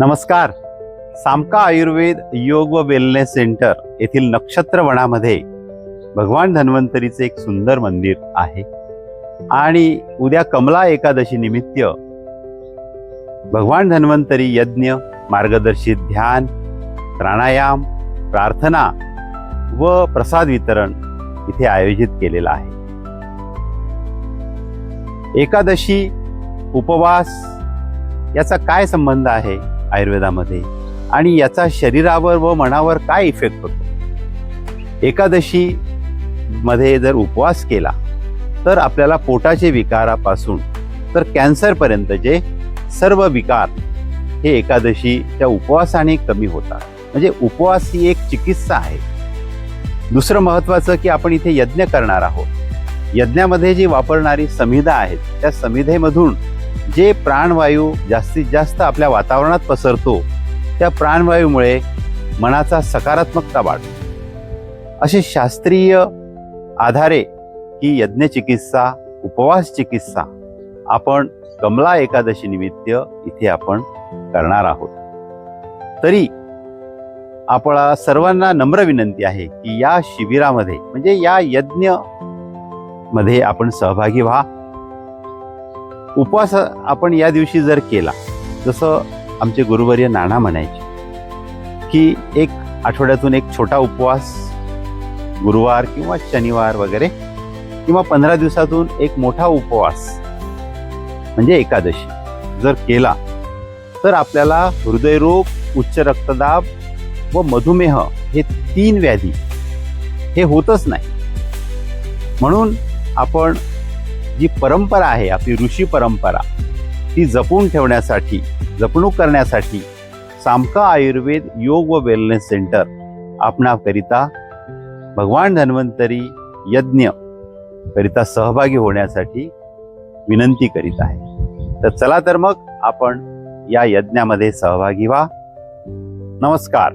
नमस्कार. सामका आयुर्वेद योग व वेलनेस सेंटर येथील नक्षत्र वनामध्ये भगवान धन्वंतरीचे एक सुंदर मंदिर आहे आणि उद्या कमला एकादशी निमित्त भगवान धन्वंतरी यज्ञ, मार्गदर्शित ध्यान, प्राणायाम, प्रार्थना व प्रसाद वितरण इथे आयोजित केलेला आहे. एकादशी, उपवास याचा काय संबंध आहे आयुर्वेदामध्ये आणि याचा शरीरावर व मनावर काय इफेक्ट होतो? एकादशी मध्ये जर उपवास केला तर आपल्याला पोटाचे विकारापासून तर कॅन्सर पर्यंतचे सर्व विकार हे एकादशीच्या उपवासाने कमी होतात. म्हणजे उपवास ही एक चिकित्सा आहे. दुसरं महत्वाचं की आपण इथे यज्ञ करणार आहोत. यज्ञामध्ये जी वापरणारी समिधा आहेत त्या समिधेमधून जे प्राणवायू जास्तीत जास्त आपल्या वातावरणात पसरतो त्या प्राणवायूमुळे मनाचा सकारात्मकता वाढतो. असे शास्त्रीय आधारे ही यज्ञ चिकित्सा, उपवास चिकित्सा आपण कमला एकादशी निमित्त इथे आपण करणार आहोत. तरी आपल्या सर्वांना नम्र विनंती आहे की या शिबिरामध्ये म्हणजे या यज्ञ मध्ये आपण सहभागी व्हा. उपवास आपण या दिवशी जर केला, जसं आमचे गुरुवर्य नाना म्हणायचे की एक आठवड्यातून एक छोटा उपवास गुरुवार किंवा शनिवार वगैरे, किंवा 15 दिवसातून एक मोठा उपवास म्हणजे एकादशी जर केला तर आपल्याला हृदयरोग, उच्च रक्तदाब व मधुमेह हे 3 व्याधी हे होतच नाही. म्हणून आपण जी परंपरा आहे आपली ऋषी परंपरा ती जपून ठेवण्यासाठी, जपणूक करण्यासाठी सामका आयुर्वेद योग व वेलनेस सेंटर आपणाकरिता भगवान धन्वंतरी यज्ञ करिता सहभागी होण्यासाठी विनंती करीत आहे. तर चला तर मग आपण या यज्ञामध्ये सहभागी व्हा. नमस्कार.